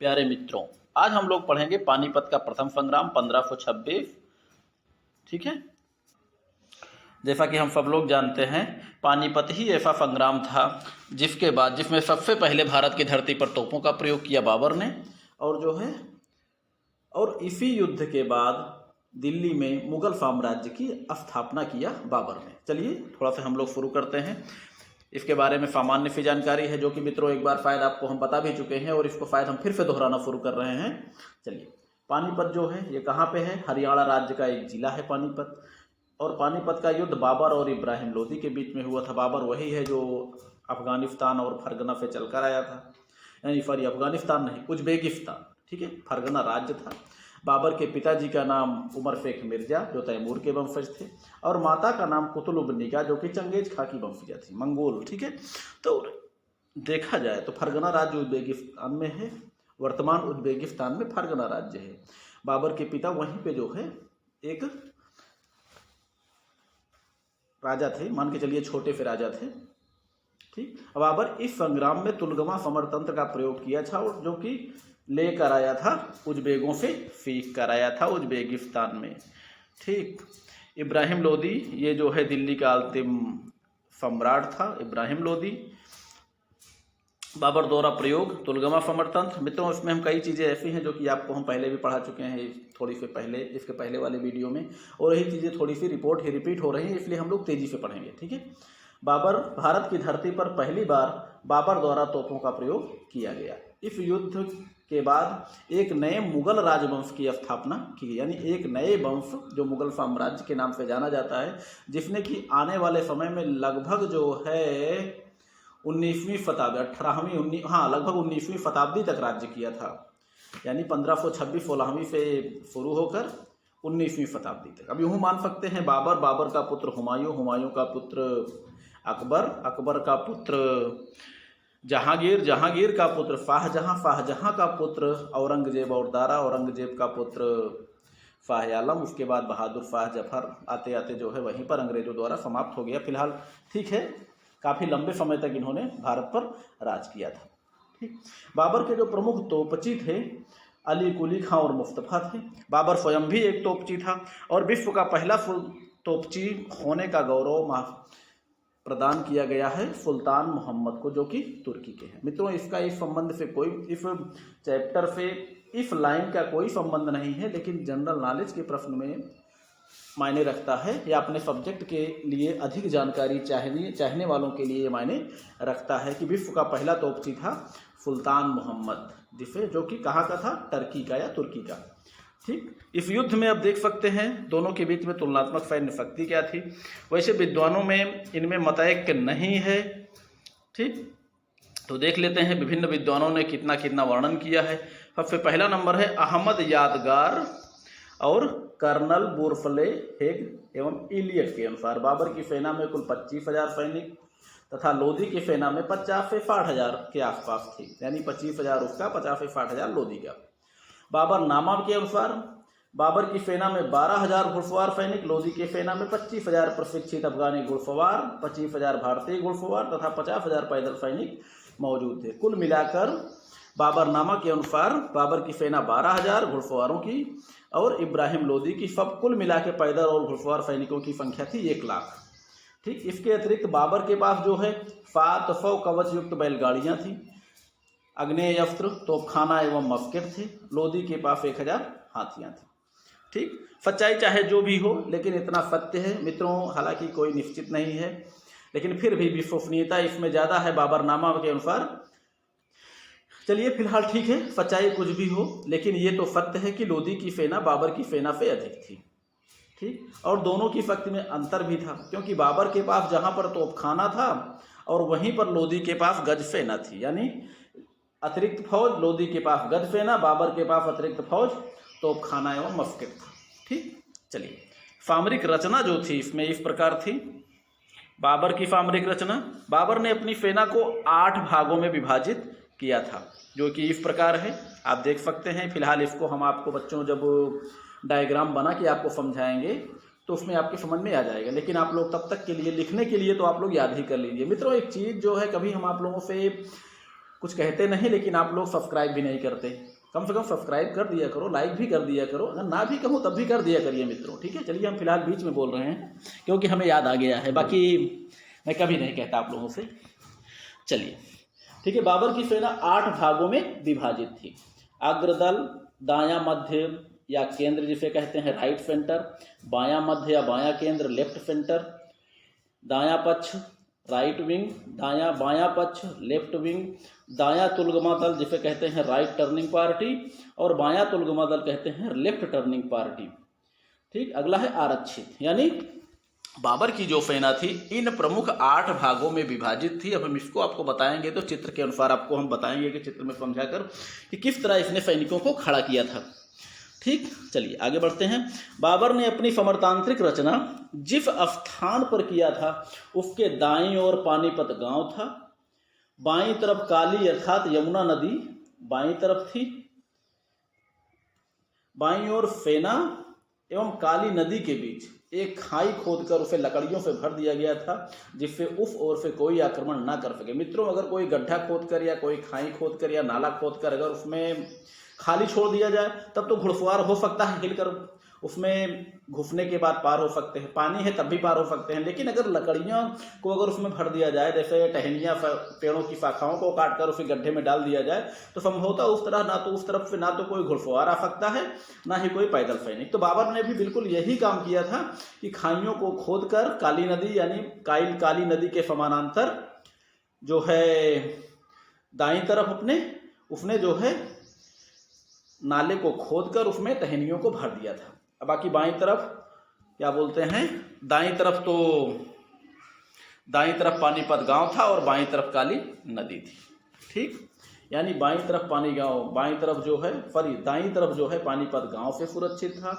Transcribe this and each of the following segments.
प्यारे मित्रों, आज हम लोग पढ़ेंगे पानीपत का प्रथम संग्राम 1526। ठीक है। जैसा कि हम सब लोग जानते हैं, पानीपत ही ऐसा संग्राम था जिसमें सबसे पहले भारत की धरती पर तोपों का प्रयोग किया बाबर ने, और इसी युद्ध के बाद दिल्ली में मुगल साम्राज्य की स्थापना किया बाबर ने। चलिए थोड़ा सा हम लोग शुरू करते हैं। इसके बारे में सामान्य सी जानकारी है जो कि मित्रों एक बार शायद आपको हम बता भी चुके हैं, और इसको शायद हम फिर से दोहराना शुरू कर रहे हैं। चलिए, पानीपत जो है ये कहाँ पे है? हरियाणा राज्य का एक जिला है पानीपत। और पानीपत का युद्ध बाबर और इब्राहिम लोदी के बीच में हुआ था। बाबर वही है जो अफगानिस्तान और फरगना से चलकर आया था, यानी सॉरी अफगानिस्तान नहीं, उज्बेकिस्तान। ठीक है, फरगना राज्य था। बाबर के पिताजी का नाम उमर शेख मिर्जा जो तैमूर के वंशज थे, और माता का नाम कुतुलुबनिका जो कि चंगेज खां की वंशजा थी, मंगोल। ठीक है, तो देखा जाए तो फरगना राज्य उज्बेकिस्तान में है। वर्तमान उज्बेकिस्तान में फरगना राज्य है। बाबर के पिता वहीं पे जो है एक राजा थे, मान के चलिए छोटे से राजा थे। ठीक, बाबर इस संग्राम में तुलगमा समरतंत्र का प्रयोग किया था, और जो कि लेकर आया था उज्बेगों से, सीख कर आया था उज्बेकिस्तान में। ठीक, इब्राहिम लोदी ये जो है दिल्ली का अंतिम सम्राट था, इब्राहिम लोदी। बाबर द्वारा प्रयोग तुलगमा समरतंत्र। मित्रों, इसमें हम कई चीज़ें ऐसी हैं जो कि आपको हम पहले भी पढ़ा चुके हैं थोड़ी से पहले, इसके पहले वाले वीडियो में, और यही चीज़ें थोड़ी सी रिपीट हो रही हैं, इसलिए हम लोग तेज़ी से पढ़ेंगे। ठीक है, बाबर भारत की धरती पर पहली बार बाबर द्वारा तोपों का प्रयोग किया गया। इस युद्ध के बाद एक नए मुगल राजवंश की स्थापना की, यानी एक नए वंश जो मुगल साम्राज्य के नाम से जाना जाता है, जिसने कि आने वाले समय में लगभग जो है 19वीं शताब्दी, 18वीं लगभग 19वीं शताब्दी तक राज्य किया था। यानी 1526-16वीं से शुरू होकर 19वीं शताब्दी तक। अब यूँ मान सकते हैं बाबर का पुत्र हुमायूं, हुमायूं का पुत्र अकबर, अकबर का पुत्र जहांगीर, जहांगीर का पुत्र शाहजहां, शाहजहां का पुत्र औरंगजेब और दारा, औरंगजेब का पुत्र शाह आलम, उसके बाद बहादुर शाह जफर। आते आते जो है वहीं पर अंग्रेजों द्वारा समाप्त हो गया फिलहाल। ठीक है, काफ़ी लंबे समय तक इन्होंने भारत पर राज किया था। ठीक, बाबर के जो प्रमुख तोपची थे अली कुली खां और मुस्तफ़ा थे। बाबर स्वयं भी एक तोपची था, और विश्व का पहला तोपची होने का गौरव प्रदान किया गया है सुल्तान मोहम्मद को, जो कि तुर्की के हैं। मित्रों, इसका इस संबंध से कोई, इस चैप्टर से इस लाइन का कोई संबंध नहीं है, लेकिन जनरल नॉलेज के प्रश्न में मायने रखता है, या अपने सब्जेक्ट के लिए अधिक जानकारी चाहने वालों के लिए मायने रखता है कि विश्व का पहला तोपची था सुल्तान मोहम्मद, जो कि कहाँ का था? टर्की का या तुर्की का। ठीक, इस युद्ध में अब देख सकते हैं दोनों के बीच में तुलनात्मक सैन्य शक्ति क्या थी। वैसे विद्वानों में इनमें मतैक्य नहीं है। ठीक, तो देख लेते हैं विभिन्न विद्वानों ने कितना कितना वर्णन किया है। सबसे पहला नंबर है अहमद यादगार और कर्नल बुरफले हेग एवं इलियट के अनुसार बाबर की सेना में कुल 25,000 सैनिक तथा लोदी की सेना में 50 से 60,000 के आसपास थी, यानी 25,000 उसका, 50 से 60,000 लोदी का। बाबर नामा के अनुसार बाबर की सेना में 12,000 घुड़सवार सैनिक, लोदी की सेना में 25,000 प्रशिक्षित अफगानी घुड़सवार, 25,000 भारतीय घुड़सवार तथा 50,000 पैदल सैनिक मौजूद थे। कुल मिलाकर बाबरनामा के अनुसार बाबर की सेना 12,000 घुड़सवारों की, और इब्राहिम लोदी की सब कुल मिला के पैदल और घुड़सवार सैनिकों की संख्या थी 1 लाख। ठीक, इसके अतिरिक्त बाबर के पास जो है 700 कवच युक्त बैलगाड़ियाँ थी, आग्नेयास्त्र, तोपखाना एवं मस्केट थे। लोदी के पास 1000 हाथियाँ थी। ठीक, सच्चाई चाहे जो भी हो, लेकिन इतना सत्य है मित्रों, हालांकि कोई निश्चित नहीं है, लेकिन फिर भी विश्वसनीयता इसमें ज़्यादा है बाबरनामा के अनुसार। चलिए फिलहाल ठीक है, सच्चाई कुछ भी हो, लेकिन ये तो सत्य है कि लोदी की सेना बाबर की सेना से अधिक थी। ठीक, और दोनों की शक्ति में अंतर भी था, क्योंकि बाबर के पास जहाँ पर तोपखाना था और वहीं पर लोदी के पास गज सेना थी, यानी अतिरिक्त फौज। लोदी के पास गज सेना, बाबर के पास अतिरिक्त फौज, तोपखाना एवं मस्केट था। ठीक, चलिए सामरिक रचना जो थी इसमें इस प्रकार थी। बाबर की सामरिक रचना, बाबर ने अपनी सेना को 8 भागों में विभाजित किया था, जो कि इस प्रकार है, आप देख सकते हैं। फिलहाल इसको हम आपको बच्चों जब डायग्राम बना के आपको समझाएंगे तो उसमें आपके समझ में आ जाएगा, लेकिन आप लोग तब तक के लिए लिखने के लिए तो आप लोग याद ही कर लीजिए। मित्रों, एक चीज़ जो है, कभी हम आप लोगों से कुछ कहते नहीं, लेकिन आप लोग सब्सक्राइब भी नहीं करते। कम से कम सब्सक्राइब कर दिया करो, लाइक भी कर दिया करो, अगर ना भी कहूँ तब भी कर दिया करिए मित्रों, ठीक है। चलिए हम फिलहाल बीच में बोल रहे हैं क्योंकि हमें याद आ गया है, बाकी मैं कभी नहीं कहता आप लोगों से। चलिए ठीक है। बाबर की सेना 8 भागों में विभाजित थी। अग्रदल, दायां मध्य या केंद्र जिसे कहते हैं राइट सेंटर, बायां मध्य या बायां केंद्र लेफ्ट सेंटर, दायां पक्ष राइट विंग, बायां पक्ष लेफ्ट विंग, दायां तुलगमा दल जिसे कहते हैं राइट टर्निंग पार्टी और बायां तुलगमा दल कहते हैं लेफ्ट टर्निंग पार्टी। ठीक, अगला है आरक्षित, यानी बाबर की जो सेना थी इन प्रमुख 8 भागों में विभाजित थी। अब हम इसको आपको बताएंगे तो चित्र के अनुसार आपको हम बताएंगे कि चित्र में समझाकर कि किस तरह इसने सैनिकों को खड़ा किया था। ठीक, चलिए आगे बढ़ते हैं। बाबर ने अपनी समरतांत्रिक रचना जिस स्थान पर किया था उसके दाईं ओर पानीपत गांव था, बाईं तरफ काली अर्थात यमुना नदी बाईं तरफ थी, बाईं ओर सेना एवं काली नदी के बीच एक खाई खोदकर उसे लकड़ियों से भर दिया गया था जिससे उस ओर से कोई आक्रमण ना कर सके। मित्रों, अगर कोई गड्ढा खोदकर या कोई खाई खोदकर या नाला खोदकर अगर उसमें खाली छोड़ दिया जाए तब तो घुड़सवार हो सकता है, हिलकर उसमें घुसने के बाद पार हो सकते हैं, पानी है तब भी पार हो सकते हैं। लेकिन अगर लकड़ियों को अगर उसमें भर दिया जाए, जैसे टहनियाँ पेड़ों की शाखाओं को काटकर उसे गड्ढे में डाल दिया जाए, तो संभवतः उस तरह ना तो उस तरफ से ना तो कोई घुड़सवार आ सकता है ना ही कोई पैदल सैनिक। तो बाबर ने भी बिल्कुल यही काम किया था कि खाइयों को खोदकर काली नदी यानी काली नदी के समानांतर जो है दाईं तरफ उसने जो है नाले को खोदकर उसमें टहनियों को भर दिया था। अब बाकी बाईं तरफ क्या बोलते हैं, दाईं तरफ पानीपत गांव था और बाईं तरफ काली नदी थी। ठीक, यानी दाईं तरफ जो है पानीपत गांव से सुरक्षित था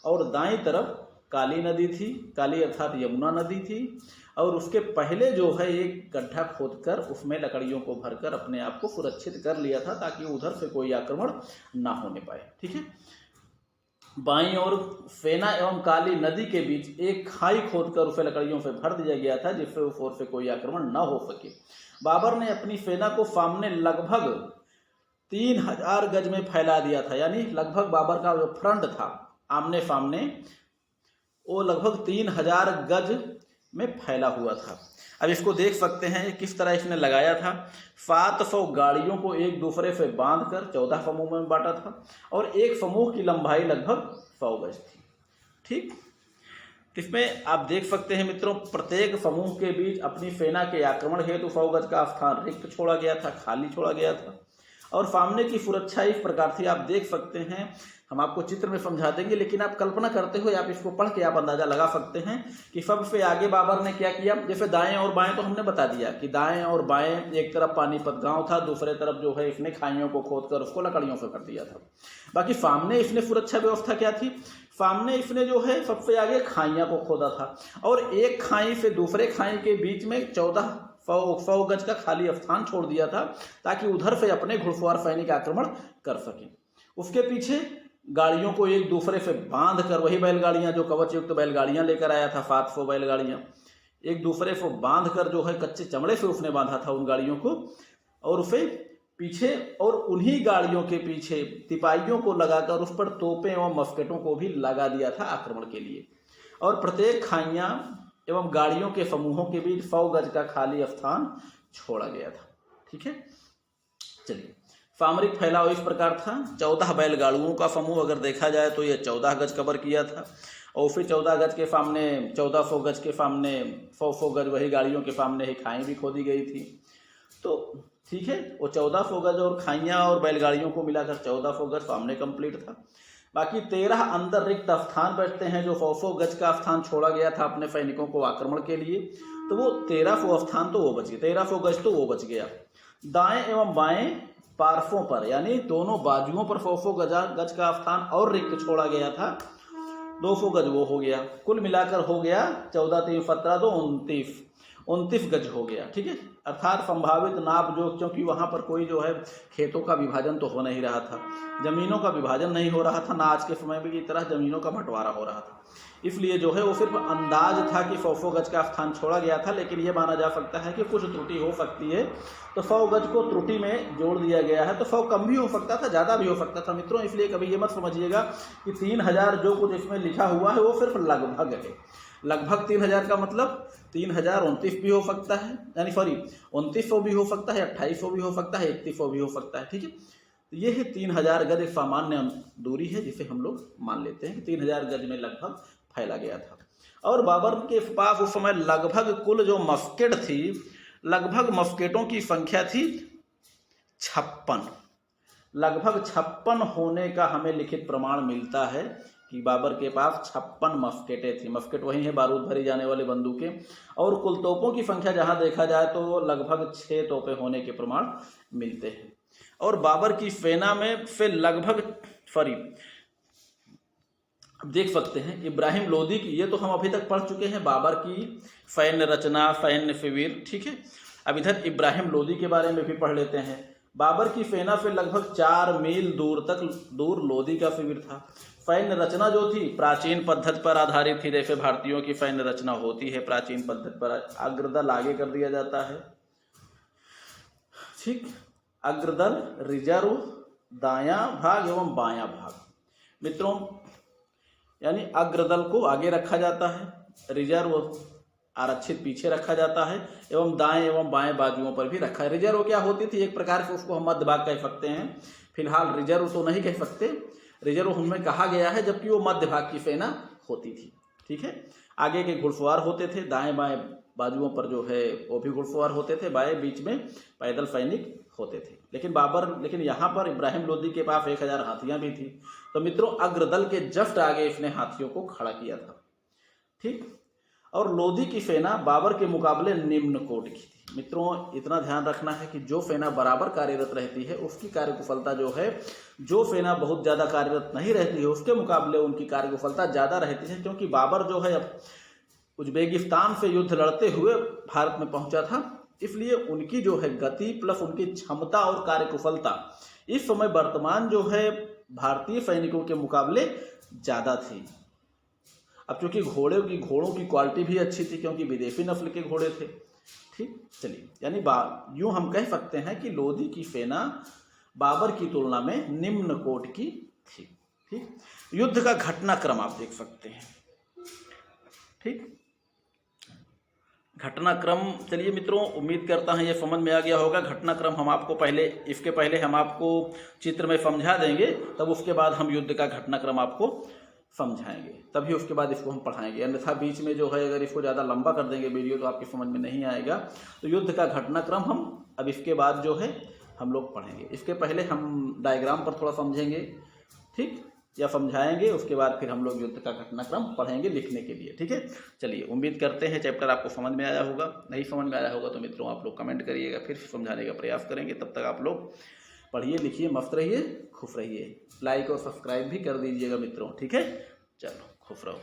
और दाईं तरफ काली नदी थी, काली अर्थात यमुना नदी थी, और उसके पहले जो है एक गड्ढा खोदकर उसमें लकड़ियों को भरकर अपने आप को सुरक्षित कर लिया था ताकि उधर से कोई आक्रमण ना होने पाए। ठीक है, बाईं ओर सेना एवं काली नदी के बीच एक खाई खोदकर उसे लकड़ियों से भर दिया गया था जिससे उस ओर से कोई आक्रमण ना हो सके। बाबर ने अपनी सेना को सामने लगभग 3000 गज में फैला दिया था, यानी लगभग बाबर का जो फ्रंट था आमने सामने वो लगभग 3000 गज में फैला हुआ था। अब इसको देख सकते हैं किस तरह इसने लगाया था। 700 गाड़ियों को एक दूसरे से बांधकर 14 समूह में बांटा था और एक समूह की लंबाई लगभग 100 गज थी। ठीक, इसमें आप देख सकते हैं मित्रों, प्रत्येक समूह के बीच अपनी सेना के आक्रमण हेतु 100 गज का स्थान रिक्त छोड़ा गया था, खाली छोड़ा गया था। और सामने की सुरक्षा इस प्रकार थी, आप देख सकते हैं, हम आपको चित्र में समझा देंगे लेकिन आप कल्पना करते हुए आप इसको पढ़ के आप अंदाजा लगा सकते हैं कि सबसे आगे बाबर ने क्या किया। जैसे दाएं और बाएं तो हमने बता दिया कि दाएं और बाएं, एक तरफ पानीपत गांव था, दूसरे तरफ जो है इसने खाइयों को खोदकर उसको लकड़ियों से कर दिया था। बाकी सामने इसने सुरक्षा व्यवस्था क्या थी, सामने इसने जो है सबसे आगे खाइयां को खोदा था और एक खाई से दूसरे खाई के बीच में 100 गज का खाली स्थान छोड़ दिया था ताकि उधर से अपने घुड़सवार सैनिक आक्रमण कर सके। उसके पीछे गाड़ियों को एक दूसरे से बांध कर, वही बैलगाड़ियां जो कवच युक्त बैलगाड़ियां लेकर आया था, 700 बैलगाड़ियां एक दूसरे को बांध कर जो है कच्चे चमड़े से उसने बांधा था उन गाड़ियों को, और उसे पीछे और उन्हीं गाड़ियों के पीछे तिपाहियों को लगाकर उस पर तोपें एवं मस्केटों को भी लगा दिया था आक्रमण के लिए। और प्रत्येक खाइयां एवं गाड़ियों के समूहों के बीच 100 गज का खाली स्थान छोड़ा गया था। ठीक है, चलिए सामरिक फैलाव इस प्रकार था। 14 बैलगाड़ियों का समूह अगर देखा जाए तो ये 14 गज कवर किया था और फिर 14 गज के सामने 1400 गज के सामने 100 गज वही गाड़ियों के सामने ही खाई भी खोदी गई थी। तो ठीक है, वो 1400 गज और खाइयाँ और बैलगाड़ियों को मिलाकर 1400 गज सामने कंप्लीट था। बाकी 13 अंदर रिक्त स्थान बचते हैं जो 100 गज का स्थान छोड़ा गया था अपने सैनिकों को आक्रमण के लिए, तो वो 1300 स्थान तो वो बच गया, 1300 गज तो वो बच गया। दाएं एवं बाएं पार्श्वों पर यानी दोनों बाजुओं पर 100 गज का स्थान और रिक्त छोड़ा गया था, 200 गज वो हो गया। कुल मिलाकर हो गया 14 3 17 2 29। 29 गज हो गया, ठीक है। अर्थात संभावित नाप जो, क्योंकि वहाँ पर कोई जो है खेतों का विभाजन तो हो नहीं रहा था, ज़मीनों का विभाजन नहीं हो रहा था, ना आज के समय में की तरह ज़मीनों का बंटवारा हो रहा था, इसलिए जो है वो सिर्फ अंदाज था कि 100 गज का स्थान छोड़ा गया था। लेकिन ये माना जा सकता है कि कुछ त्रुटि हो सकती है, तो 100 गज को त्रुटि में जोड़ दिया गया है, तो 100 कम भी हो सकता था, ज़्यादा भी हो सकता था मित्रों। इसलिए कभी ये मत समझिएगा कि 3000 जो कुछ इसमें लिखा हुआ है वो सिर्फ लगभग है। लगभग 3000 का मतलब 3029 भी हो सकता है, यानी सॉरी 2900 भी हो सकता है, 2800 भी हो सकता है, 3100 भी हो सकता है, ठीक है। तो ये है 3000 गज एक सामान्य दूरी है, जिसे हम लोग मान लेते हैं कि 3000 गज में लगभग फैला गया था। और बाबर के पास उस समय लगभग कुल जो मस्केट थी, लगभग मस्केटों की संख्या थी 56। लगभग 56 होने का हमें लिखित प्रमाण मिलता है कि बाबर के पास 56 मस्केटें थी। मस्केट वही है बारूद भरी जाने वाले बंदूकें। और कुल तोपों की संख्या जहां देखा जाए तो लगभग 6 तोपें होने के प्रमाण मिलते हैं। और बाबर की सेना में से लगभग अब देख सकते हैं इब्राहिम लोदी की, ये तो हम अभी तक पढ़ चुके हैं बाबर की सैन्य रचना, सैन्य शिविर, ठीक है। अब इधर इब्राहिम लोदी के बारे में भी पढ़ लेते हैं। बाबर की सेना से लगभग 4 मील दूर लोदी का शिविर था। सैन्य रचना जो थी प्राचीन पद्धति पर आधारित थी, जैसे भारतीयों की सैन्य रचना होती है प्राचीन पद्धति पर। अग्रदल आगे कर दिया जाता है, ठीक। अग्रदल, रिजर्व, दायां भाग एवं बायां भाग। मित्रों, यानी अग्रदल को आगे रखा जाता है, रिजर्व आरक्षित पीछे रखा जाता है, एवं दाएं एवं बाएं बाजुओं पर भी रखा है। रिजर्व क्या होती थी, एक प्रकार से उसको हम मध्य भाग कह सकते हैं। फिलहाल रिजर्व तो नहीं कह सकते, रिजर्व हमें कहा गया है, जबकि वो मध्य भाग की सेना होती थी, ठीक है। आगे के घुड़सवार होते थे, दाएं बाएं बाजुओं पर जो है वो भी घुड़सवार होते थे, बाएं बीच में पैदल सैनिक होते थे। लेकिन यहाँ पर इब्राहिम लोदी के पास 1000 हाथियां भी थी। तो मित्रों, अग्रदल के जस्ट आगे इसने हाथियों को खड़ा किया था, ठीक। और लोदी की सेना बाबर के मुकाबले निम्न कोटि की थी। मित्रों, इतना ध्यान रखना है कि जो सेना बराबर कार्यरत रहती है उसकी कार्यकुशलता जो है, जो सेना बहुत ज़्यादा कार्यरत नहीं रहती है उसके मुकाबले उनकी कार्यकुशलता ज़्यादा रहती है। क्योंकि बाबर जो है अब उज्बेकिस्तान से युद्ध लड़ते हुए भारत में पहुंचा था, इसलिए उनकी जो है गति प्लस उनकी क्षमता और कार्यकुशलता इस समय वर्तमान जो है भारतीय सैनिकों के मुकाबले ज़्यादा थी। अब चूंकि घोड़ों की क्वालिटी भी अच्छी थी, क्योंकि विदेशी नस्ल के घोड़े थे, ठीक। चलिए, यानी यूं हम कह सकते हैं कि लोदी की सेना बाबर की तुलना में निम्न कोटि की थी, ठीक। युद्ध का घटनाक्रम आप देख सकते हैं, ठीक। घटनाक्रम, चलिए मित्रों, उम्मीद करता हूं ये समझ में आ गया होगा। घटनाक्रम हम आपको इसके पहले हम आपको चित्र में समझा देंगे, तब उसके बाद हम युद्ध का घटनाक्रम आपको समझाएंगे, तभी उसके बाद इसको हम पढ़ाएंगे। अन्यथा बीच में जो है अगर इसको ज़्यादा लंबा कर देंगे वीडियो तो आपकी समझ में नहीं आएगा। तो युद्ध का घटनाक्रम हम अब इसके बाद जो है हम लोग पढ़ेंगे। इसके पहले हम डायग्राम पर थोड़ा समझेंगे, ठीक, या समझाएंगे, उसके बाद फिर हम लोग युद्ध का घटनाक्रम पढ़ेंगे लिखने के लिए, ठीक है। चलिए, उम्मीद करते हैं चैप्टर आपको समझ में आया होगा। नहीं समझ में आया होगा तो मित्रों आप लोग कमेंट करिएगा, फिर समझाने का प्रयास करेंगे। तब तक आप लोग पढ़िए, लिखिए, मस्त रहिए, खुश रहिए। लाइक और सब्सक्राइब भी कर दीजिएगा मित्रों, ठीक है। चलो, खुश रहो।